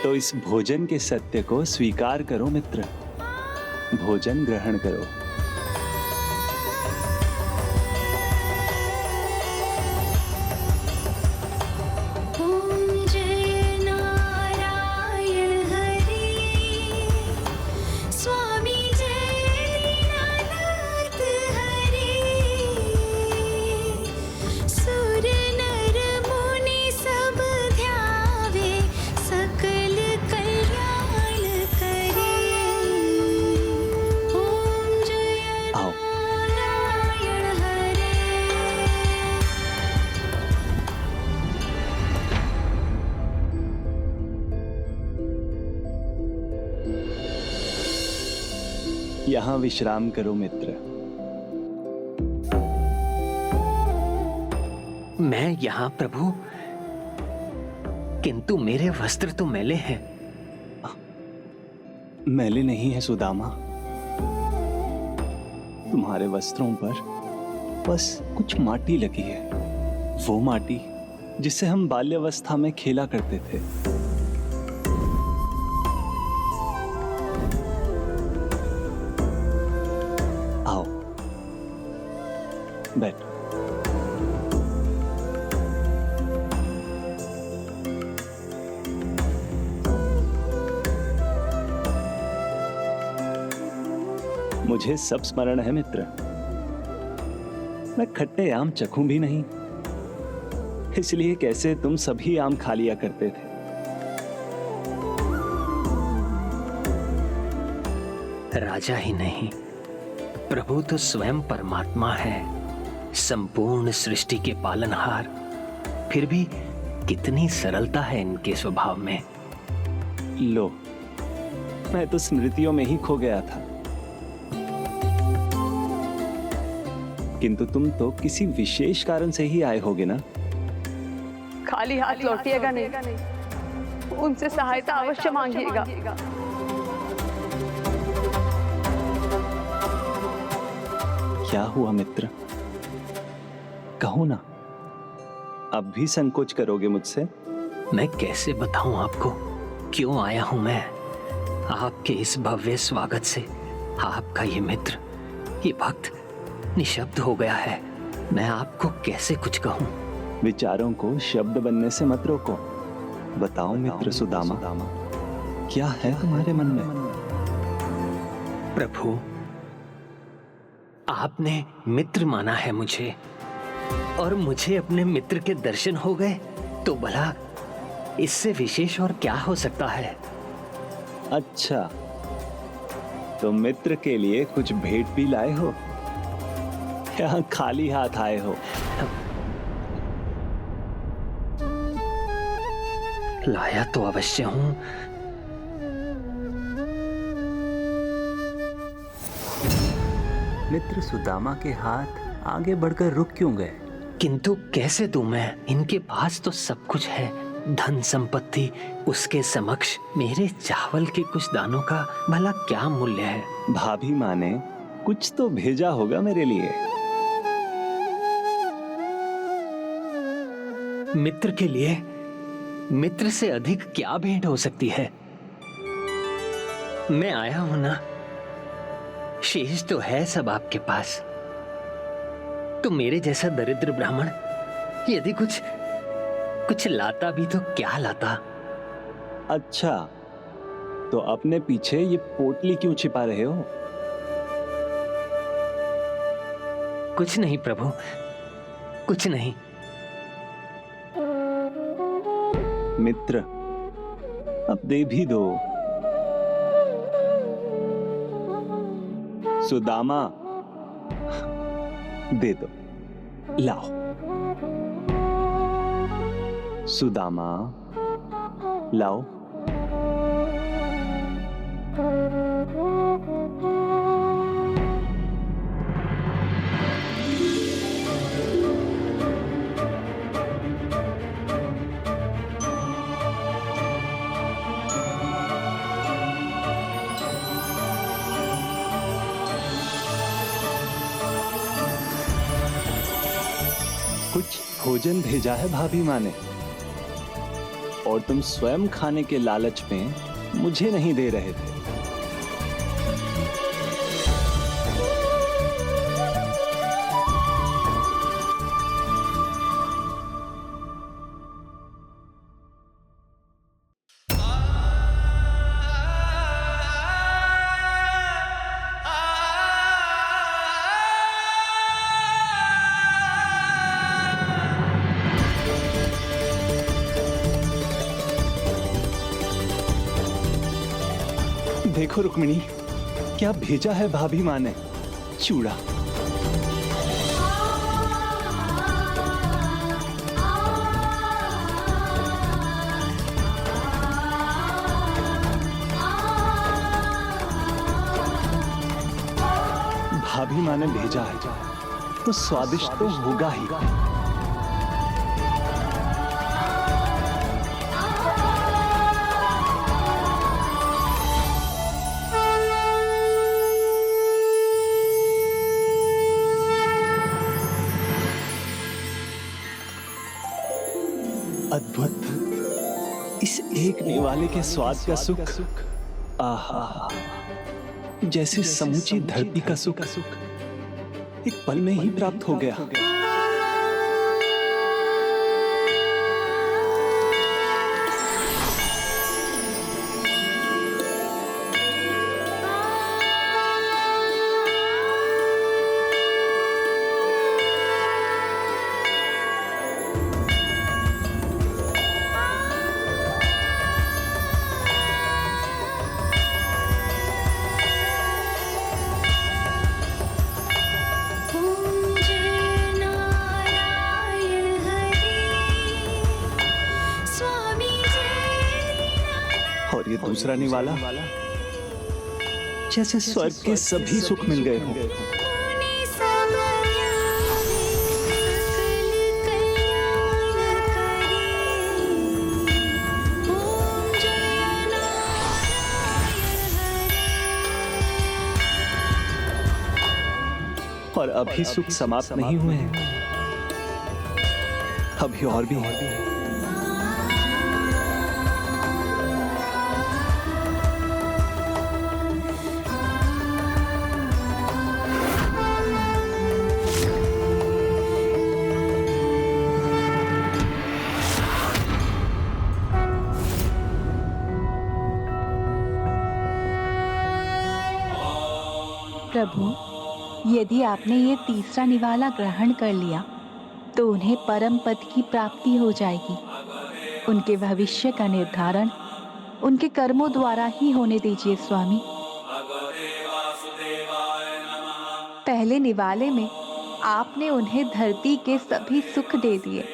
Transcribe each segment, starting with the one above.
तो इस भोजन के सत्य को स्वीकार करो मित्र, भोजन ग्रहण करो। यहाँ विश्राम करो मित्र। मैं यहाँ प्रभु, किंतु मेरे वस्त्र तो मैले हैं। मैले नहीं है सुदामा, तुम्हारे वस्त्रों पर बस कुछ माटी लगी है, वो माटी जिससे हम बाल्यावस्था में खेला करते थे। आओ बैठो। मुझे सब स्मरण है मित्र, मैं खट्टे आम चखूं भी नहीं, इसलिए कैसे तुम सभी आम खा लिया करते थे। राजा ही नहीं, प्रभु तो स्वयं परमात्मा है, संपूर्ण सृष्टि के पालनहार। फिर भी कितनी सरलता है इनके स्वभाव में। लो, मैं तो स्मृतियों में ही खो गया था, किंतु तुम तो किसी विशेष कारण से ही आए होगे ना? खाली हाथ लौटिएगा नहीं, उनसे सहायता अवश्य मांगिएगा। क्या हुआ मित्र, कहो ना, अब भी संकोच करोगे मुझसे? मैं कैसे बताऊं आपको क्यों आया हूं मैं। आपके इस भव्य स्वागत से आपका ये मित्र, ये भक्त निशब्द हो गया है। मैं आपको कैसे कुछ कहूं। विचारों को शब्द बनने से मत रोको। बताओ मित्र सुदामा, क्या है तुम्हारे मन में? प्रभु, आपने मित्र माना है मुझे, और मुझे अपने मित्र के दर्शन हो गए, तो भला इससे विशेष और क्या हो सकता है। अच्छा, तो मित्र के लिए कुछ भेंट भी लाए हो? यहाँ खाली हाथ आए हो? लाया तो अवश्य हूं। मित्र सुदामा के हाथ आगे बढ़कर रुक क्यों गए? किंतु कैसे दूं मैं? इनके पास तो सब कुछ है, धन संपत्ति। उसके समक्ष मेरे चावल के कुछ दानों का भला क्या मूल्य है। भाभी माँ ने कुछ तो भेजा होगा मेरे लिए। मित्र के लिए मित्र से अधिक क्या भेंट हो सकती है। मैं आया हूं ना, शेष तो है सब आपके पास। तो मेरे जैसा दरिद्र ब्राह्मण यदि कुछ लाता भी तो क्या लाता। अच्छा, तो अपने पीछे ये पोटली क्यों छिपा रहे हो? कुछ नहीं प्रभु, कुछ नहीं। मित्र, अब दे भी दो। सुदामा, दे दो, लाओ। सुदामा, लाओ। कुछ भोजन भेजा है भाभी माँ ने। और तुम स्वयं खाने के लालच में मुझे नहीं दे रहे थे। देखो रुक्मिणी, क्या भेजा है भाभी माँ ने, चूड़ा। भाभी माँ ने भेजा है तो स्वादिष्ट तो होगा ही। अद्भुत, इस एक निवाले के स्वाद का सुख, आहा, जैसे समूची धरती का सुख एक पल में ही प्राप्त हो गया। और ये दूसरा निवाला जैसे स्वर्ग के सभी सुख मिल गए हों। और अभी सुख समाप्त नहीं हुए हैं, अभी और भी हैं। प्रभु, यदि आपने ये तीसरा निवाला ग्रहण कर लिया तो उन्हें परम पद की प्राप्ति हो जाएगी। उनके भविष्य का निर्धारण उनके कर्मों द्वारा ही होने दीजिए स्वामी। पहले निवाले में आपने उन्हें धरती के सभी सुख दे दिए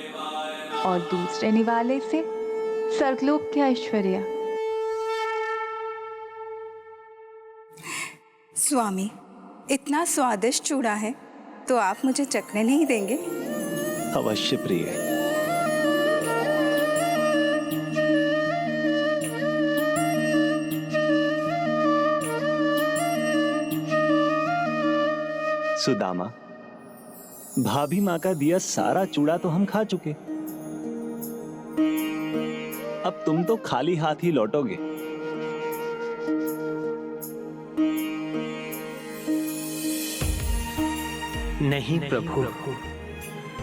और दूसरे निवाले से स्वर्गलोक के ऐश्वर्य। स्वामी, इतना स्वादिष्ट चूड़ा है तो आप मुझे चखने नहीं देंगे? अवश्य प्रिय। सुदामा, भाभी माँ का दिया सारा चूड़ा तो हम खा चुके, अब तुम तो खाली हाथ ही लौटोगे। नहीं प्रभु,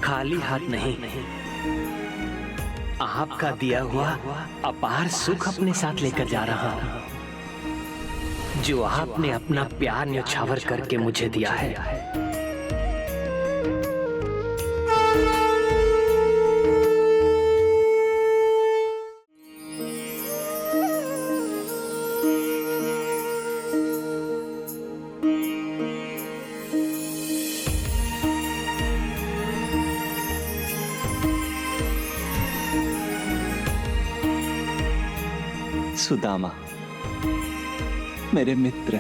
खाली हाथ नहीं, आपका दिया हुआ अपार सुख अपने साथ लेकर जा रहा हूं, जो आपने अपना प्यार न्यौछावर करके मुझे दिया है। सुदामा, मेरे मित्र,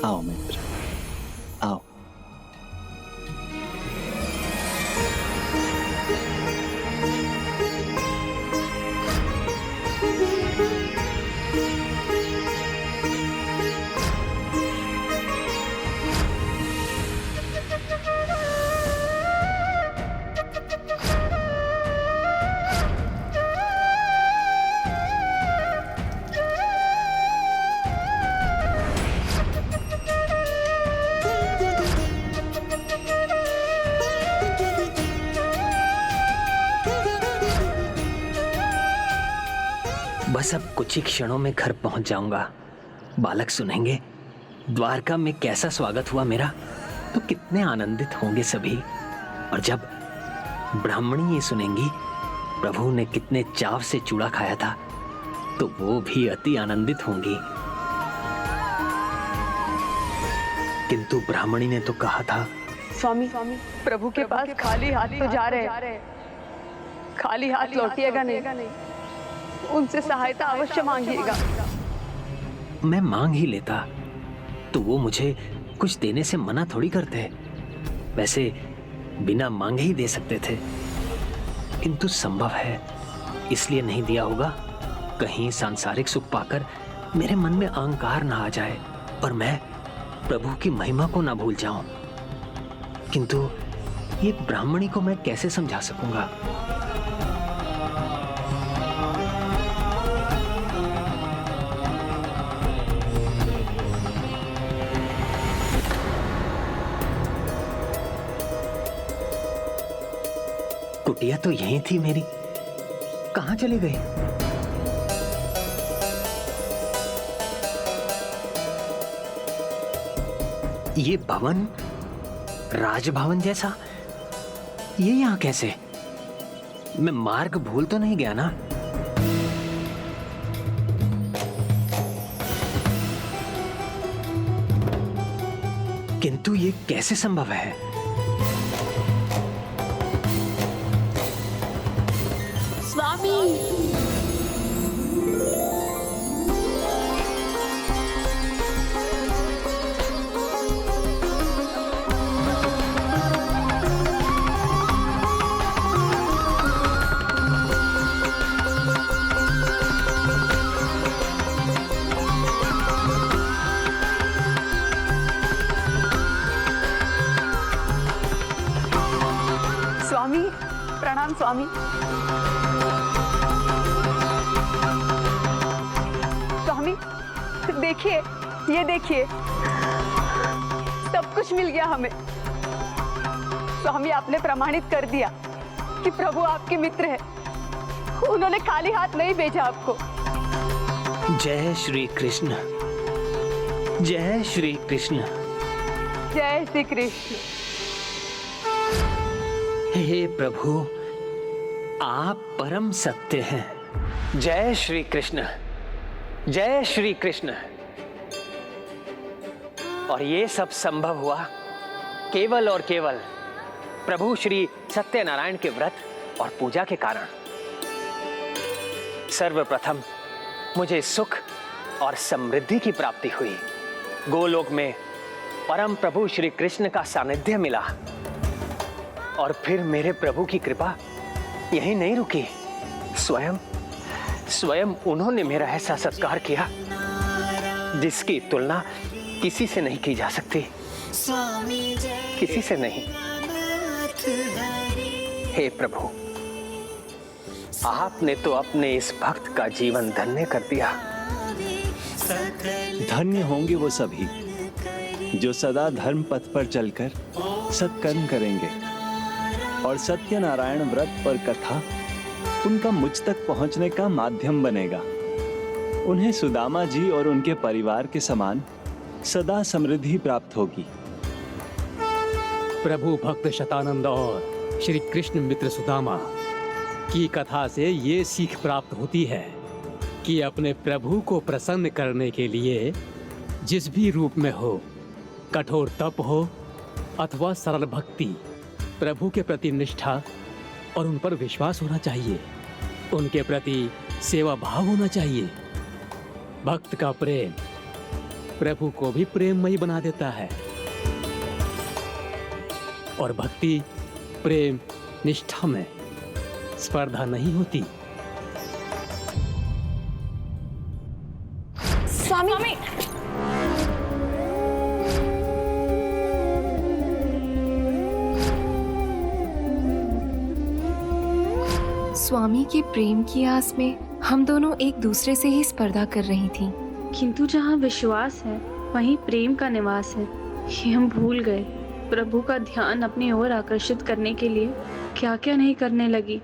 आओ मित्र, बस अब कुछ ही क्षणों में घर पहुंच जाऊंगा। बालक सुनेंगे द्वारका में कैसा स्वागत हुआ मेरा, तो कितने आनंदित होंगे सभी। और जब ब्राह्मणी ये सुनेंगी प्रभु ने कितने चाव से चूड़ा खाया था, तो वो भी अति आनंदित होंगी। किंतु ब्राह्मणी ने तो कहा था, स्वामी प्रभु के पास खाली हाथ तो जा रहे हैं, खाली हाथ लौटिएगा नहीं, उनसे सहायता अवश्य मांगिएगा। मैं मांग ही लेता तो वो मुझे कुछ देने से मना थोड़ी करते। वैसे बिना मांगे ही दे सकते थे, किंतु संभव है इसलिए नहीं दिया होगा कहीं सांसारिक सुख पाकर मेरे मन में अहंकार ना आ जाए और मैं प्रभु की महिमा को ना भूल जाऊं। किंतु ये ब्राह्मणी को मैं कैसे समझा सकूंगा? कुटिया तो यहीं थी मेरी, कहां चली गई? ये भवन राजभवन जैसा, ये यहां कैसे? मैं मार्ग भूल तो नहीं गया ना? किंतु ये कैसे संभव है? स्वामी प्रणाम। स्वामी स्वामी देखिए, ये देखिए, सब कुछ मिल गया हमें। स्वामी आपने प्रमाणित कर दिया कि प्रभु आपके मित्र है, उन्होंने खाली हाथ नहीं भेजा आपको। जय श्री कृष्ण, जय श्री कृष्ण, जय श्री कृष्ण। हे प्रभु, आप परम सत्य हैं। जय श्री कृष्ण, जय श्री कृष्ण। और ये सब संभव हुआ केवल और केवल प्रभु श्री सत्यनारायण के व्रत और पूजा के कारण। सर्वप्रथम मुझे सुख और समृद्धि की प्राप्ति हुई। गोलोक में परम प्रभु श्री कृष्ण का सानिध्य मिला। और फिर मेरे प्रभु की कृपा यहीं नहीं रुकी, स्वयं उन्होंने मेरा ऐसा सत्कार किया जिसकी तुलना किसी से नहीं की जा सकती, किसी से नहीं। हे प्रभु, आपने तो अपने इस भक्त का जीवन धन्य कर दिया। धन्य होंगे वो सभी जो सदा धर्म पथ पर चलकर सत्कर्म करेंगे और सत्यनारायण व्रत और कथा उनका मुझ तक पहुंचने का माध्यम बनेगा। उन्हें सुदामा जी और उनके परिवार के समान सदा समृद्धि प्राप्त होगी। प्रभु भक्त शतानंद और श्री कृष्ण मित्र सुदामा की कथा से ये सीख प्राप्त होती है कि अपने प्रभु को प्रसन्न करने के लिए जिस भी रूप में हो, कठोर तप हो अथवा सरल भक्ति, प्रभु के प्रति निष्ठा और उन पर विश्वास होना चाहिए। उनके प्रति सेवा भाव होना चाहिए। भक्त का प्रेम प्रभु को भी प्रेममयी बना देता है और भक्ति, प्रेम, निष्ठा में स्पर्धा नहीं होती। स्वामी स्वामी के प्रेम की आस में हम दोनों एक दूसरे से ही स्पर्धा कर रही थीं। किंतु जहाँ विश्वास है वहीं प्रेम का निवास है। ये हम भूल गए। प्रभु का ध्यान अपनी ओर आकर्षित करने के लिए क्या क्या नहीं करने लगी।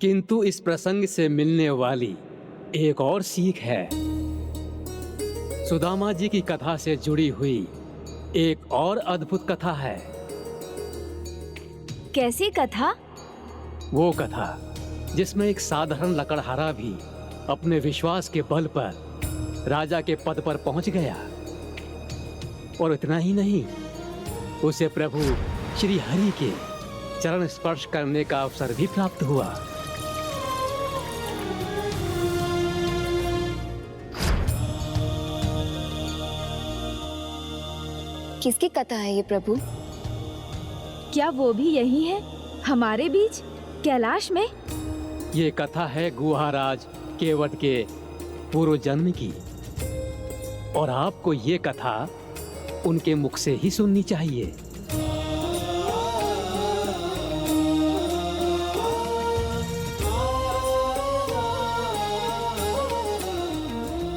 किंतु इस प्रसंग से मिलने वाली एक और सीख है। सुदामा जी की कथा से जुड़ी हुई एक और अद्भुत कथा है। कैसी कथा? वो कथा जिसमें एक साधारण लकड़हारा भी अपने विश्वास के बल पर राजा के पद पर पहुंच गया। और इतना ही नहीं, उसे प्रभु श्री हरि के चरण स्पर्श करने का अवसर भी प्राप्त हुआ। किसकी कथा है ये प्रभु? क्या वो भी यही है हमारे बीच कैलाश में? ये कथा है गुहाराज केवट के पूर्व जन्म की, और आपको ये कथा उनके मुख से ही सुननी चाहिए।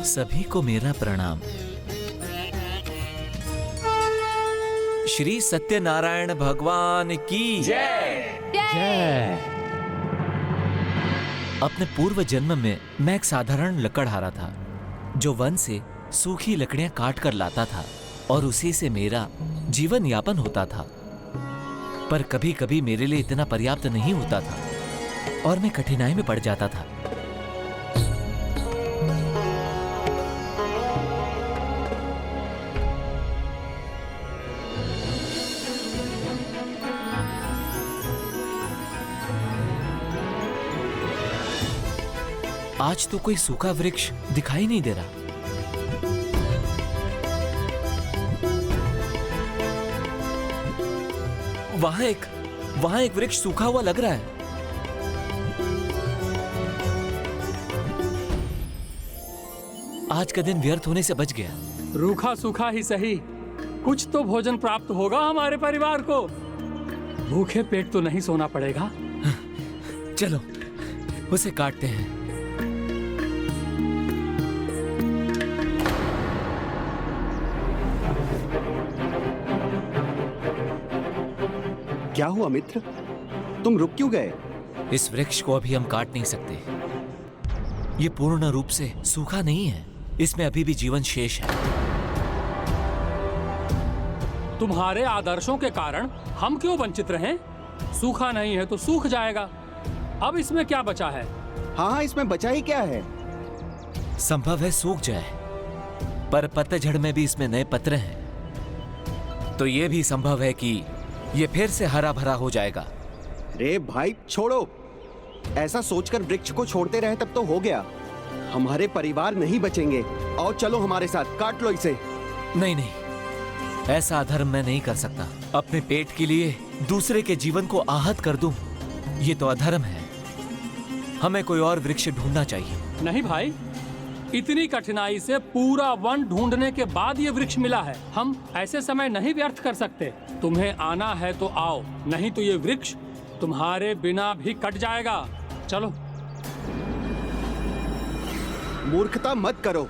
सभी को मेरा प्रणाम। श्री सत्यनारायण भगवान की जय। अपने पूर्व जन्म में मैं एक साधारण लकड़हारा था जो वन से सूखी लकड़ियां काट कर लाता था और उसी से मेरा जीवन यापन होता था। पर कभी कभी मेरे लिए इतना पर्याप्त नहीं होता था और मैं कठिनाई में पड़ जाता था। आज तो कोई सूखा वृक्ष दिखाई नहीं दे रहा। वहां एक वृक्ष सूखा हुआ लग रहा है। आज का दिन व्यर्थ होने से बच गया। रूखा सूखा ही सही, कुछ तो भोजन प्राप्त होगा हमारे परिवार को। भूखे पेट तो नहीं सोना पड़ेगा। चलो उसे काटते हैं। क्या हुआ मित्र, तुम रुक क्यों गए? इस वृक्ष को अभी हम काट नहीं सकते। ये पूर्ण रूप से सूखा नहीं है, इसमें अभी भी जीवन शेष है। तुम्हारे आदर्शों के कारण हम क्यों वंचित रहें? सूखा नहीं है तो सूख जाएगा। अब इसमें क्या बचा है? हाँ, इसमें बचा ही क्या है? संभव है सूख जाए, पर पतझड़ में भी इसमें नए पत्र हैं। तो ये भी संभव है कि ये फिर से हरा भरा हो जाएगा। रे भाई छोड़ो, ऐसा सोचकर वृक्ष को छोड़ते रहे तब तो हो गया। हमारे परिवार नहीं बचेंगे। आओ चलो हमारे साथ, काट लो इसे। नहीं नहीं, ऐसा अधर्म मैं नहीं कर सकता। अपने पेट के लिए दूसरे के जीवन को आहत कर दूं, ये तो अधर्म है। हमें कोई और वृक्ष ढूंढना चाहिए। नहीं भाई, इतनी कठिनाई से पूरा वन ढूंढने के बाद ये वृक्ष मिला है। हम ऐसे समय नहीं व्यर्थ कर सकते। तुम्हें आना है तो आओ, नहीं तो ये वृक्ष तुम्हारे बिना भी कट जाएगा। चलो। मूर्खता मत करो,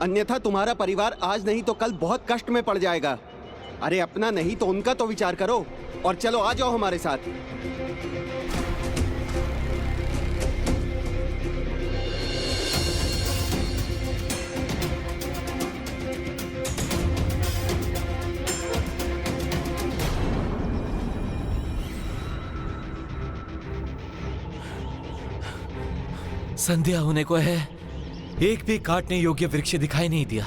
अन्यथा तुम्हारा परिवार आज नहीं तो कल बहुत कष्ट में पड़ जाएगा। अरे अपना नहीं तो उनका तो विचार करो, और चलो आ जाओ हमारे साथ। संध्या होने को है, एक भी काटने योग्य वृक्ष दिखाई नहीं दिया।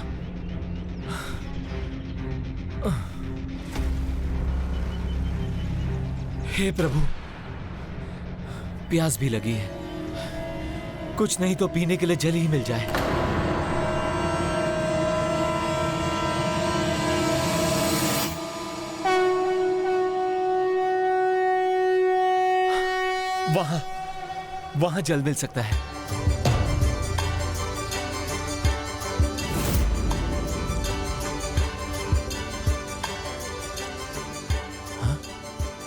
हे प्रभु, प्यास भी लगी है, कुछ नहीं तो पीने के लिए जल ही मिल जाए। वहां जल मिल सकता है।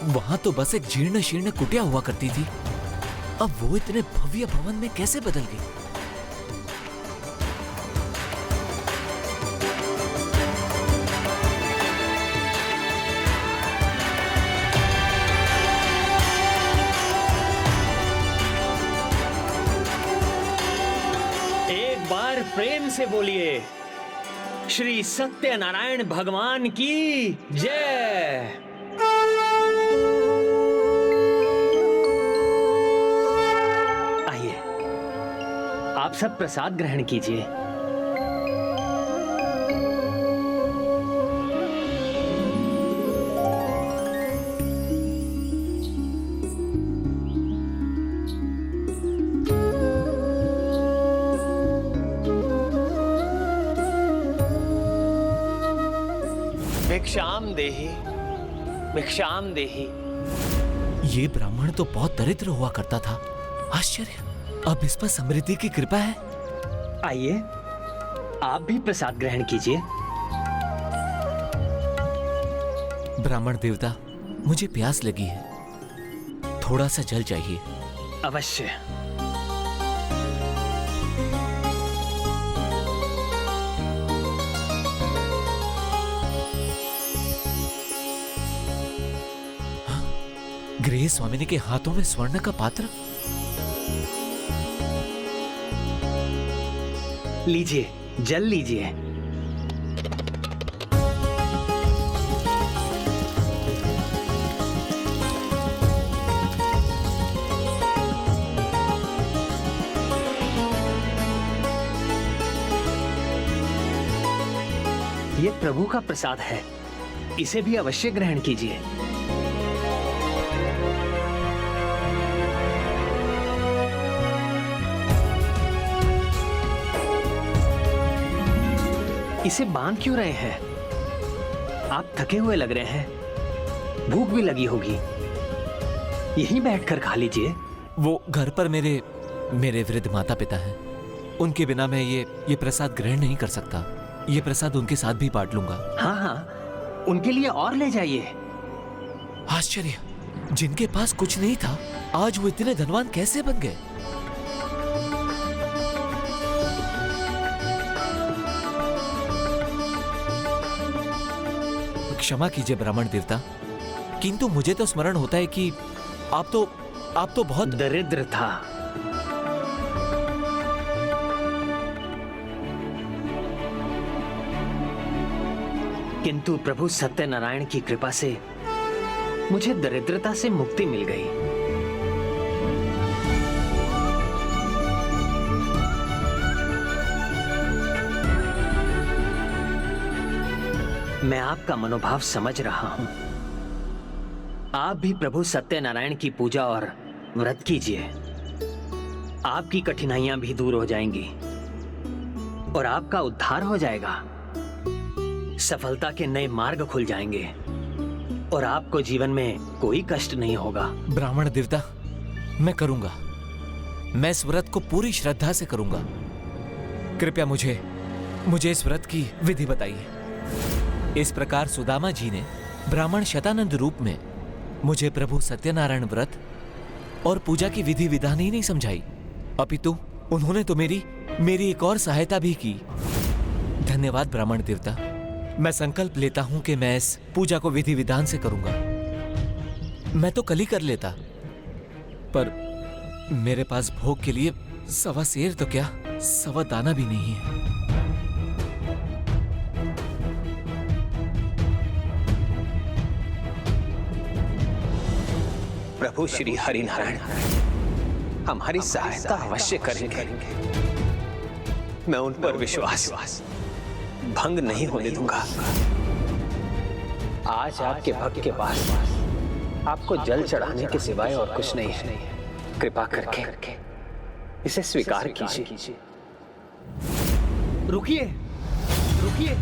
वहां तो बस एक जीर्ण शीर्ण कुटिया हुआ करती थी, अब वो इतने भव्य भवन में कैसे बदल गई? बार प्रेम से बोलिए, श्री सत्यनारायण भगवान की जय। आइए, आप सब प्रसाद ग्रहण कीजिए। भिक्षाम देहि, भिक्षाम देहि। ये ब्राह्मण तो बहुत दरिद्र हुआ करता था। आश्चर्य, अब इस पर समृद्धि की कृपा है। आइए, आप भी प्रसाद ग्रहण कीजिए। ब्राह्मण देवता, मुझे प्यास लगी है, थोड़ा सा जल चाहिए। अवश्य। गृह स्वामिनी के हाथों में स्वर्ण का पात्र। लीजिए, जल लीजिए। ये प्रभु का प्रसाद है, इसे भी अवश्य ग्रहण कीजिए। इसे बांध क्यों रहे हैं? आप थके हुए लग रहे हैं, भूख भी लगी होगी। यहीं बैठकर खा लीजिए। वो घर पर मेरे वृद्ध माता पिता हैं। उनके बिना मैं ये प्रसाद ग्रहण नहीं कर सकता। ये प्रसाद उनके साथ भी बांट लूंगा। हाँ हाँ, उनके लिए और ले जाइए। आश्चर्य, जिनके पास कुछ नहीं था, आज वो इतने धनवान कैसे बन गए? क्षमा कीजिए ब्राह्मण देवता, किंतु मुझे तो स्मरण होता है कि आप तो बहुत दरिद्र था। किंतु प्रभु सत्यनारायण की कृपा से मुझे दरिद्रता से मुक्ति मिल गई। मैं आपका मनोभाव समझ रहा हूं। आप भी प्रभु सत्यनारायण की पूजा और व्रत कीजिए। आपकी कठिनाइयां भी दूर हो जाएंगी और आपका उद्धार हो जाएगा। सफलता के नए मार्ग खुल जाएंगे और आपको जीवन में कोई कष्ट नहीं होगा। ब्राह्मण देवता, मैं करूंगा। मैं इस व्रत को पूरी श्रद्धा से करूंगा। कृपया मुझे इस व्रत की विधि बताइए। इस प्रकार सुदामा जी ने ब्राह्मण शतानंद रूप में मुझे प्रभु सत्यनारायण व्रत और पूजा की विधि विधान ही नहीं समझाई, अपितु उन्होंने तो मेरी एक और सहायता भी की। धन्यवाद ब्राह्मण देवता। मैं संकल्प लेता हूं कि मैं इस पूजा को विधि विधान से करूंगा। मैं तो कल ही कर लेता, पर मेरे पास भोग के लिए 1.25 सेर तो क्या 1.25 दाना भी नहीं है। प्रभु श्री हरिनारायण हमारी सहायता अवश्य करेंगे। मैं उन पर विश्वास भंग नहीं होने दूंगा। आज आपके भक्त के पास आपको जल चढ़ाने के सिवाय और कुछ नहीं है। कृपा करके इसे स्वीकार कीजिए। रुकिए, रुकिए।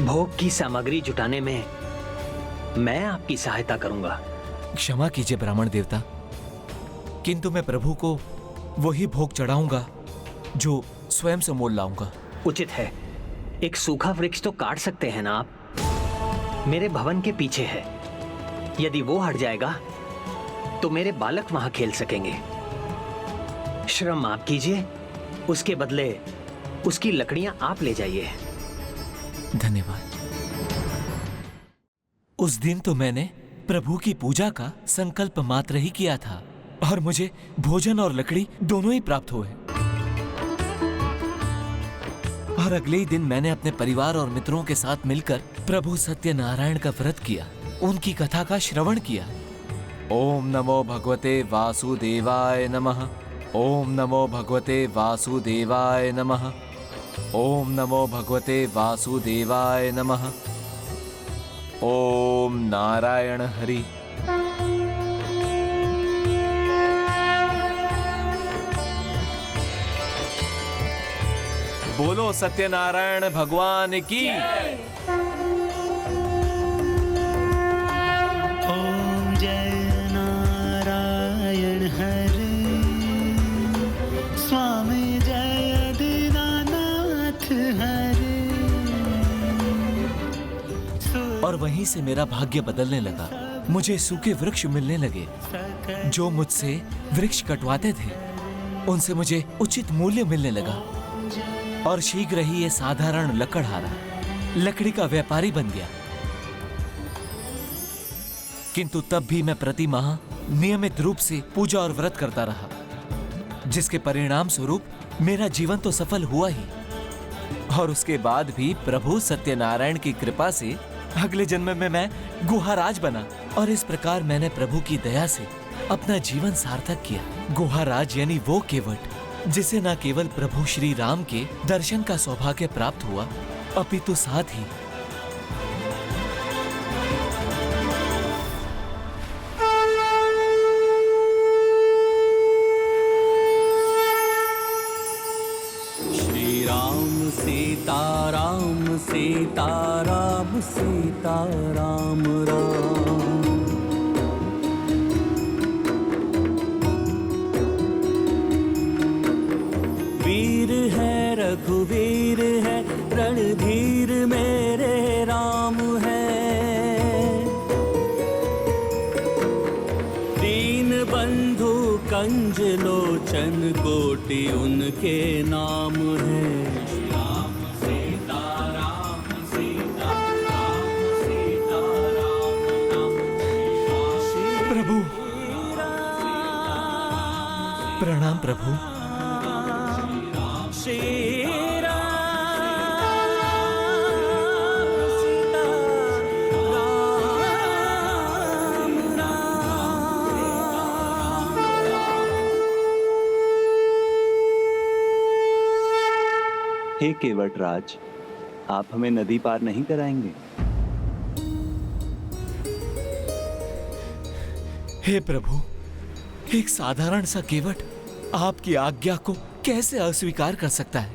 भोग की सामग्री जुटाने में मैं आपकी सहायता करूंगा। क्षमा कीजिए ब्राह्मण देवता, किंतु मैं प्रभु को वही भोग चढ़ाऊंगा जो स्वयं से मोल लाऊंगा। उचित है। एक सूखा वृक्ष तो काट सकते हैं ना आप। मेरे भवन के पीछे है। यदि वो हट जाएगा तो मेरे बालक वहां खेल सकेंगे। श्रम आप कीजिए, उसके बदले उसकी लकड़ियां आप ले जाइए। धन्यवाद। उस दिन तो मैंने प्रभु की पूजा का संकल्प मात्र ही किया था और मुझे भोजन और लकड़ी दोनों ही प्राप्त हुए। और अगले ही दिन मैंने अपने परिवार और मित्रों के साथ मिलकर प्रभु सत्यनारायण का व्रत किया, उनकी कथा का श्रवण किया। ओम नमो भगवते वासुदेवाय नमः। ओम नमो भगवते वासुदेवाय नमः। ओम नमो भगवते वासुदेवाय नमः। ओम नारायण हरि। बोलो सत्यनारायण भगवान की। ओम जय नारायण हरे, स्वामी जय दीनानाथ हरे। और वहीं से मेरा भाग्य बदलने लगा। मुझे सूखे वृक्ष मिलने लगे। जो मुझसे वृक्ष कटवाते थे उनसे मुझे उचित मूल्य मिलने लगा और शीघ्र ही ये साधारण लकड़हारा लकड़ी का व्यापारी बन गया। किंतु तब भी मैं प्रति माह नियमित रूप से पूजा और व्रत करता रहा, जिसके परिणाम स्वरूप मेरा जीवन तो सफल हुआ ही। और उसके बाद भी प्रभु सत्यनारायण की कृपा से अगले जन्म में मैं गुहाराज बना और इस प्रकार मैंने प्रभु की दया से अपना जीवन सार्थक किया। गुहाराज यानी वो केवट जिसे न केवल प्रभु श्री राम के दर्शन का सौभाग्य प्राप्त हुआ, अपितु साथ ही सीताराम सीताराम सीताराम राम। वीर है रघुवीर है, रणधीर मेरे राम है। दीन बंधु कंज लोचन कोटि उनके नाम है। प्रणाम प्रभु। हे केवट राज, आप हमें नदी पार नहीं कराएंगे? हे प्रभु, एक साधारण सा केवट आपकी आज्ञा को कैसे अस्वीकार कर सकता है?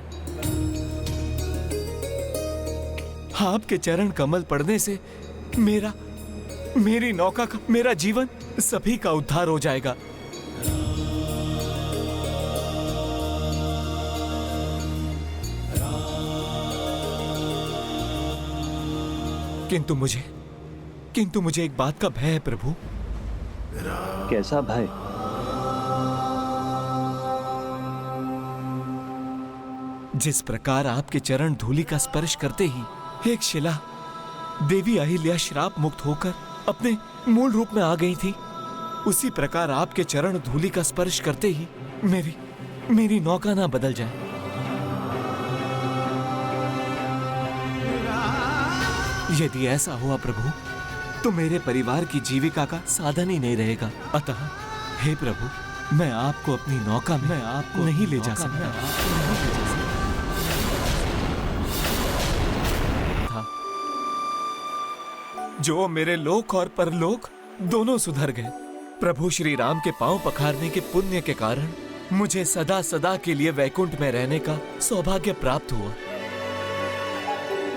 आपके चरण कमल पड़ने से मेरी नौका का, मेरा जीवन सभी का उद्धार हो जाएगा। किंतु मुझे एक बात का भय है प्रभु। कैसा भय? जिस प्रकार आपके चरण धूलि का स्पर्श करते ही एक शिला देवी अहिल्या श्राप मुक्त होकर अपने मूल रूप में आ गई थी, उसी प्रकार आपके चरण धूलि का स्पर्श करते ही मेरी नौका ना बदल जाए। यदि ऐसा हुआ प्रभु, तो मेरे परिवार की जीविका का साधन ही नहीं रहेगा। अतः हे प्रभु, मैं आपको अपनी नौका में नहीं ले जा सकता। जो मेरे लोक और परलोक दोनों सुधर गए। प्रभु श्री राम के पांव पखारने के पुण्य के कारण मुझे सदा सदा के लिए वैकुंठ में रहने का सौभाग्य प्राप्त हुआ।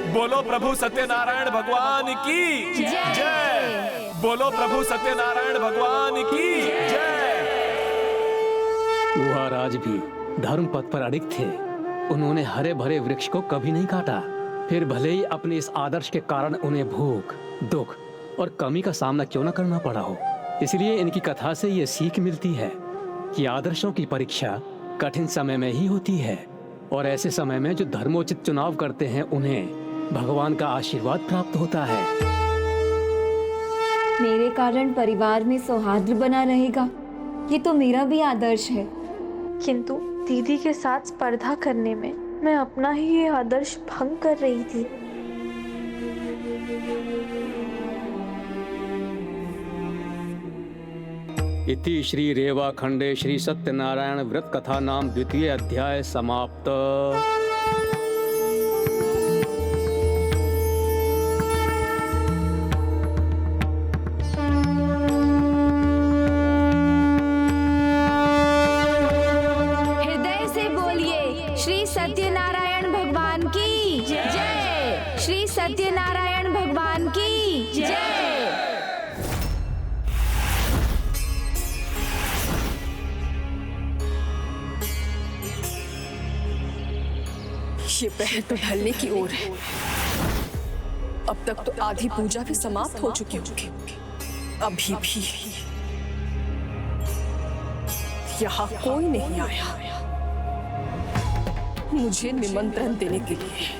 बोलो प्रभु सत्यनारायण भगवान की जय। बोलो प्रभु सत्यनारायण भगवान की जय। गुहाराज भी धर्म पथ पर अडिग थे। उन्होंने हरे भरे वृक्ष को कभी नहीं काटा। फिर भले ही अपने इस आदर्श के कारण उन्हें भूख, दुख और कमी का सामना क्यों न करना पड़ा हो। इसलिए इनकी कथा से ये सीख मिलती है कि आदर्शों की परीक्षा कठिन समय में ही होती है और ऐसे समय में जो धर्मोचित चुनाव करते हैं उन्हें भगवान का आशीर्वाद प्राप्त होता है। मेरे कारण परिवार में सौहार्द बना रहेगा, ये तो मेरा भी आदर्श है। किंतु दीदी के साथ स्पर्धा करने में मैं अपना ही ये आदर्श भंग कर रही थी। इति श्री रेवा खंडे श्री सत्यनारायण व्रत कथा नाम द्वितीय अध्याय समाप्त। हृदय से बोलिए श्री सत्यनारायण भगवान की जय। श्री सत्यनारायण भगवान की जय। ये पहर तो ढलने की ओर है। अब तक तो आधी पूजा भी समाप्त हो चुकी होगी। अभी भी यहाँ कोई नहीं आया मुझे निमंत्रण देने के लिए।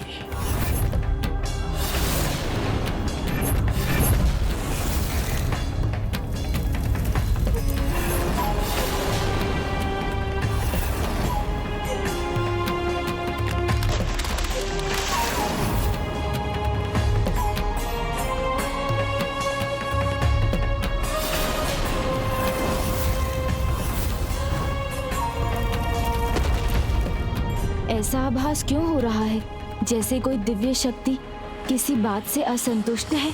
ऐसा आभास क्यों हो रहा है जैसे कोई दिव्य शक्ति किसी बात से असंतुष्ट है?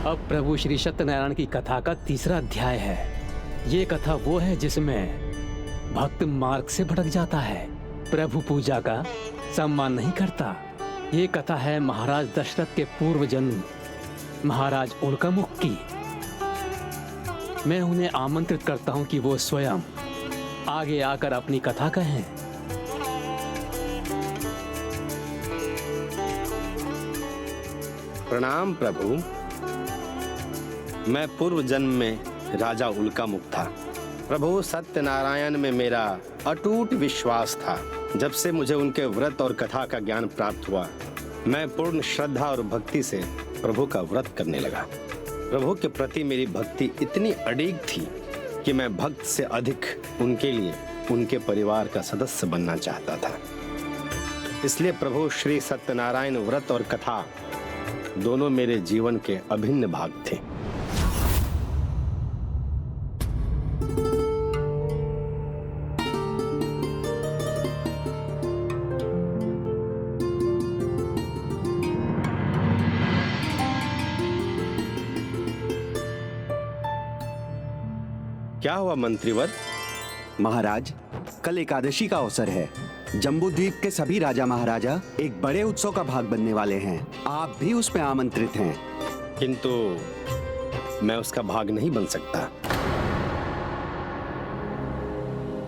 अब प्रभु श्री सत्यनारायण की कथा का तीसरा अध्याय है। ये कथा वो है जिसमें भक्त मार्ग से भटक जाता है, प्रभु पूजा का सम्मान नहीं करता। ये कथा है महाराज दशरथ के पूर्व जन्म महाराज उल्कामुख की। मैं उन्हें आमंत्रित करता हूँ कि वो स्वयं आगे आकर अपनी कथा कहें। प्रणाम प्रभु। मैं पूर्व जन्म में राजा उल्कामुख था। प्रभु सत्यनारायण में मेरा अटूट विश्वास था। जब से मुझे उनके व्रत और कथा का ज्ञान प्राप्त हुआ, मैं पूर्ण श्रद्धा और भक्ति से प्रभु का व्रत करने लगा। प्रभु के प्रति मेरी भक्ति इतनी अडिग थी कि मैं भक्त से अधिक उनके लिए उनके परिवार का सदस्य बनना चाहता था। इसलिए प्रभु श्री सत्यनारायण व्रत और कथा दोनों मेरे जीवन के अभिन्न भाग थे। क्या हुआ मंत्रीवर? महाराज, कल एकादशी का अवसर है। जम्बूद्वीप के सभी राजा महाराजा एक बड़े उत्सव का भाग बनने वाले हैं। आप भी उसमें आमंत्रित हैं। किंतु मैं उसका भाग नहीं बन सकता।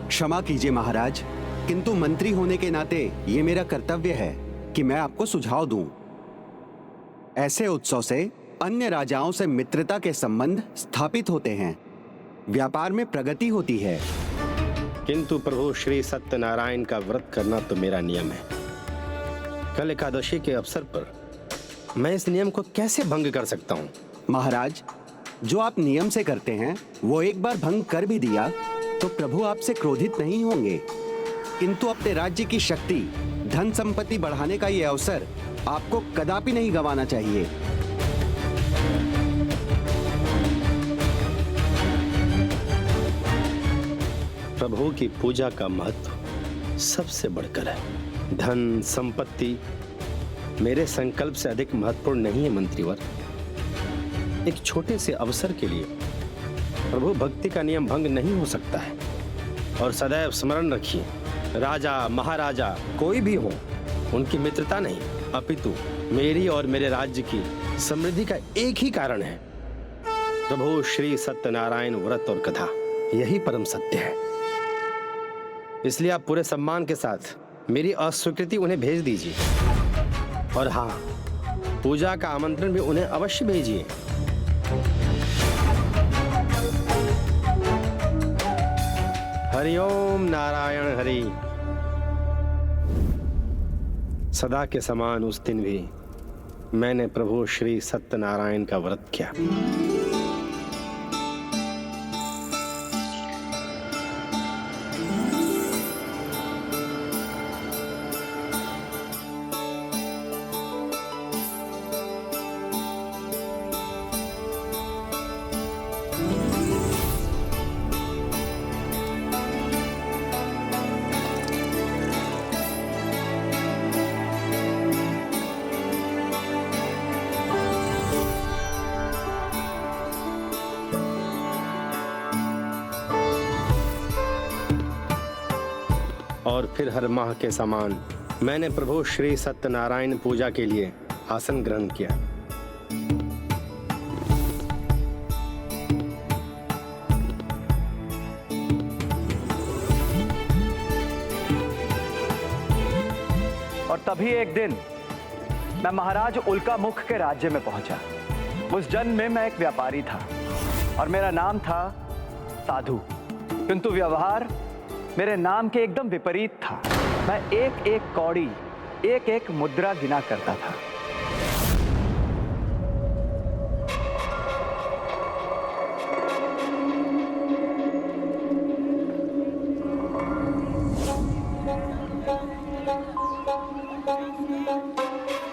क्षमा कीजिए महाराज, किंतु मंत्री होने के नाते ये मेरा कर्तव्य है कि मैं आपको सुझाव दूं। ऐसे उत्सव से अन्य राजाओं से मित्रता के संबंध स्थापित होते हैं, व्यापार में प्रगति होती है। किंतु प्रभु श्री सत्यनारायण का व्रत करना तो मेरा नियम है। कल एकादशी के अवसर पर मैं इस नियम को कैसे भंग कर सकता हूँ? महाराज, जो आप नियम से करते हैं वो एक बार भंग कर भी दिया तो प्रभु आपसे क्रोधित नहीं होंगे। किंतु अपने राज्य की शक्ति, धन संपत्ति बढ़ाने का ये अवसर आपको कदापि नहीं गंवाना चाहिए। प्रभु की पूजा का महत्व सबसे बढ़कर है। धन संपत्ति मेरे संकल्प से अधिक महत्वपूर्ण नहीं है मंत्रीवर। एक छोटे से अवसर के लिए प्रभु भक्ति का नियम भंग नहीं हो सकता है। और सदैव स्मरण रखिए, राजा महाराजा कोई भी हो, उनकी मित्रता नहीं अपितु मेरी और मेरे राज्य की समृद्धि का एक ही कारण है, प्रभु श्री सत्यनारायण व्रत और कथा। यही परम सत्य है। इसलिए आप पूरे सम्मान के साथ मेरी अस्वीकृति उन्हें भेज दीजिए। और हाँ, पूजा का आमंत्रण भी उन्हें अवश्य भेजिए। हरिओम नारायण हरि। सदा के समान उस दिन भी मैंने प्रभु श्री सत्यनारायण का व्रत किया। और फिर हर माह के समान मैंने प्रभु श्री सत्यनारायण पूजा के लिए आसन ग्रहण किया। और तभी एक दिन मैं महाराज उल्का मुख के राज्य में पहुंचा। उस जन्म में मैं एक व्यापारी था और मेरा नाम था साधु, किंतु व्यवहार मेरे नाम के एकदम विपरीत था। मैं एक एक कौड़ी, एक एक मुद्रा गिना करता था।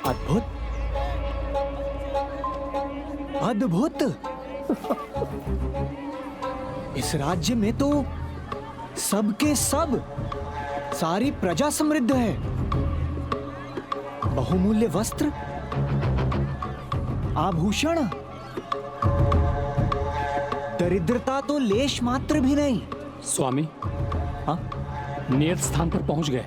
अद्भुत, अद्भुत। इस राज्य में तो सबके सब, सारी प्रजा समृद्ध है। बहुमूल्य वस्त्र, आभूषण, दरिद्रता तो लेश मात्र भी नहीं। स्वामी, हाँ, नियत स्थान पर पहुंच गए।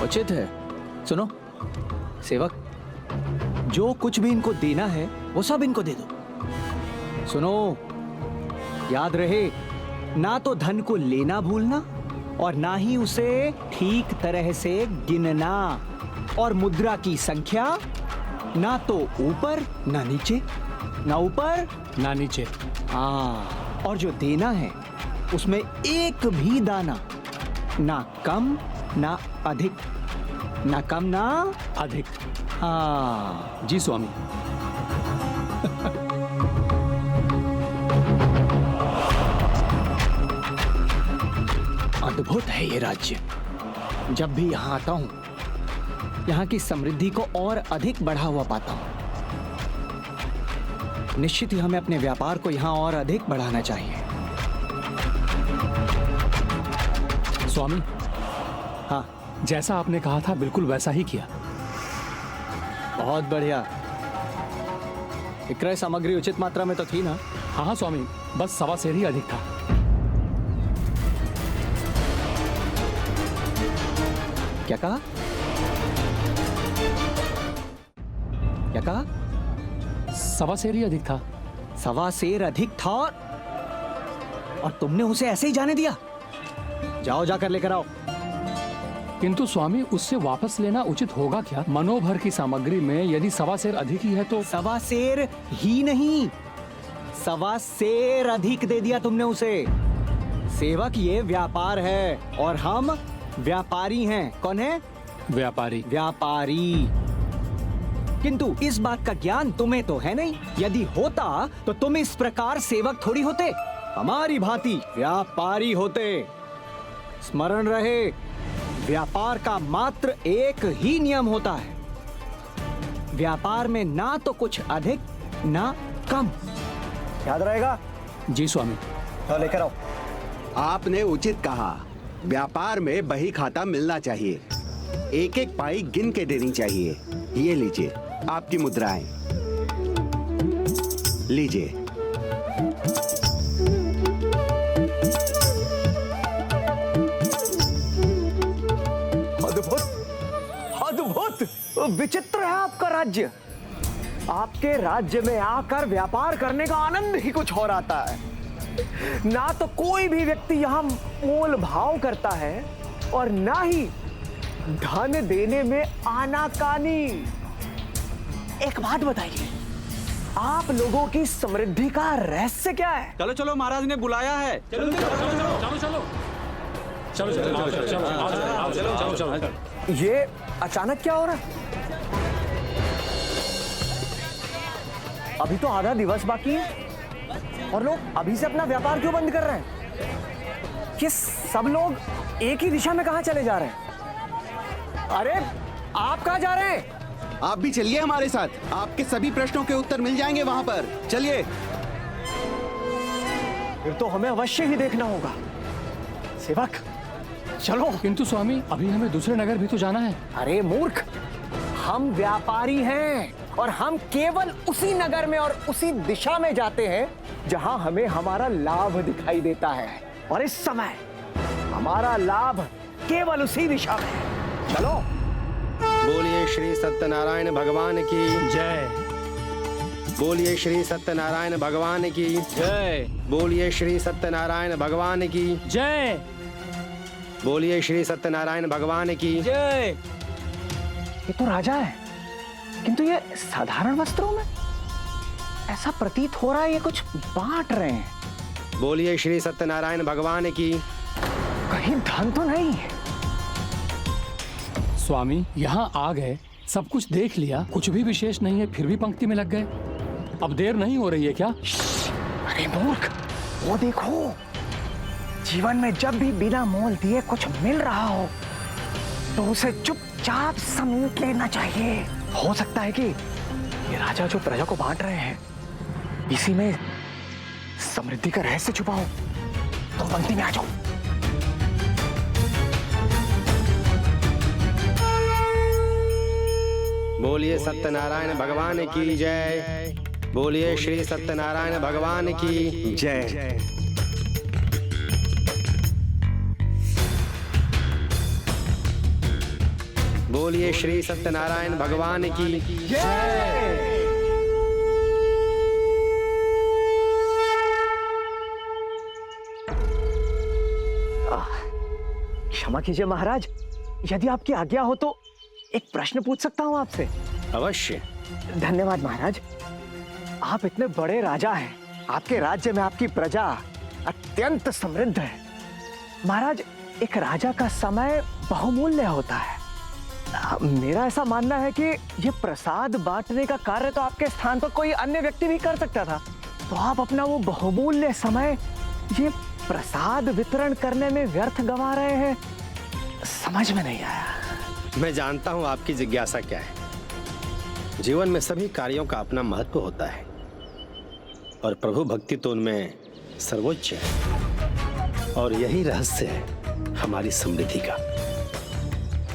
उचित है। सुनो सेवक, जो कुछ भी इनको देना है वो सब इनको दे दो। सुनो, याद रहे, ना तो धन को लेना भूलना और ना ही उसे ठीक तरह से गिनना, और मुद्रा की संख्या ना तो ऊपर ना नीचे, ना ऊपर ना नीचे। हाँ, और जो देना है उसमें एक भी दाना ना कम ना अधिक, ना कम ना अधिक। हाँ जी स्वामी। अद्भुत है ये राज्य। जब भी यहाँ आता हूँ, यहाँ की समृद्धि को और अधिक बढ़ा हुआ पाता हूँ। निश्चित ही हमें अपने व्यापार को यहाँ और अधिक बढ़ाना चाहिए। स्वामी, हाँ, जैसा आपने कहा था बिल्कुल वैसा ही किया। बहुत बढ़िया। विक्रय सामग्री उचित मात्रा में तो थी ना? हाँ हाँ स्वामी, बस 1.25 सेर ही अधिक था। क्या कहा? क्या कहा? 1.25 सेर ही अधिक था। 1.25 सेर अधिक था और तुमने उसे ऐसे ही जाने दिया? जाओ, जाकर लेकर आओ। किंतु स्वामी, उससे वापस लेना उचित होगा क्या? मनोभर की सामग्री में यदि 1.25 सेर अधिक ही है तो 1.25 सेर ही नहीं, 1.25 सेर अधिक दे दिया तुमने उसे। सेवक, ये व्यापार है और हम व्यापारी हैं। कौन है? व्यापारी। व्यापारी। किंतु इस बात का ज्ञान तुम्हें तो है नहीं। यदि होता तो तुम इस प्रकार सेवक थोड़ी होते, हमारी भांति व्यापारी होते। स्मरण रहे, व्यापार का मात्र एक ही नियम होता है। व्यापार में ना तो कुछ अधिक ना कम। याद रहेगा? जी स्वामी। तो लेकर आओ। आपने उचित कहा, व्यापार में बही खाता मिलना चाहिए। एक एक पाई गिन के देनी चाहिए। ये लीजिए आपकी मुद्राएं, लीजिए। अद्भुत, अद्भुत, विचित्र है आपका राज्य। आपके राज्य में आकर व्यापार करने का आनंद ही कुछ और आता है। ना तो कोई भी व्यक्ति यहाँ मोल भाव करता है और ना ही धन देने में आनाकानी। एक बात बताइए, आप लोगों की समृद्धि का रहस्य क्या है? चलो चलो, महाराज ने बुलाया है। चलो चलो चलो चलो चलो चलो चलो चलो। ये अचानक क्या हो रहा है? अभी तो आधा दिवस बाकी है और लोग अभी से अपना व्यापार क्यों बंद कर रहे हैं? ये सब लोग एक ही दिशा में कहां चले जा रहे हैं? अरे आप कहां जा रहे हैं? आप भी चलिए हमारे साथ, आपके सभी प्रश्नों के उत्तर मिल जाएंगे वहां पर। चलिए। फिर तो हमें अवश्य ही देखना होगा। सेवक, चलो। किंतु स्वामी, अभी हमें दूसरे नगर भी तो जाना है। अरे मूर्ख, हम व्यापारी हैं और हम केवल उसी नगर में और उसी दिशा में जाते हैं जहां हमें हमारा लाभ दिखाई देता है, और इस समय हमारा लाभ केवल उसी दिशा में है। चलो। बोलिए श्री सत्यनारायण भगवान की जय। बोलिए श्री सत्यनारायण भगवान की जय। बोलिए श्री सत्यनारायण भगवान की जय। बोलिए श्री सत्यनारायण भगवान की जय। ये तो राजा है, किंतु ये साधारण वस्त्रों में, ऐसा प्रतीत हो रहा है ये कुछ बांट रहे हैं। बोलिए श्री सत्यनारायण भगवान की। कहीं धन तो नहीं? स्वामी यहाँ आ गए, सब कुछ देख लिया, कुछ भी विशेष नहीं है, फिर भी पंक्ति में लग गए। अब देर नहीं हो रही है क्या? अरे मूर्ख, वो देखो, जीवन में जब भी बिना मोल दिए कुछ मिल रहा हो तो उसे चुपचाप समेट लेना चाहिए। हो सकता है कि ये राजा जो प्रजा को बांट रहे हैं, इसी में समृद्धि का रहस्य छुपा हो। तो पंक्ति में आ जाओ। बोलिए सत्यनारायण भगवान की जय। बोलिए श्री सत्यनारायण भगवान की जय। बोलिए श्री सत्यनारायण भगवान की जय। क्षमा कीजिए महाराज, यदि आपकी आज्ञा हो तो एक प्रश्न पूछ सकता हूं आपसे? अवश्य। धन्यवाद महाराज। आप इतने बड़े राजा हैं, आपके राज्य में आपकी प्रजा अत्यंत समृद्ध है। महाराज, एक राजा का समय बहुमूल्य होता है। मेरा ऐसा मानना है कि ये प्रसाद बांटने का कार्य तो आपके स्थान पर कोई अन्य व्यक्ति भी कर सकता था, तो आप अपना वो बहुमूल्य समय ये प्रसाद वितरण करने में व्यर्थ गंवा रहे हैं। समझ में नहीं आया। मैं जानता हूं आपकी जिज्ञासा क्या है। जीवन में सभी कार्यों का अपना महत्व होता है और प्रभु भक्ति तो उनमें सर्वोच्च है, और यही रहस्य है हमारी समृद्धि का।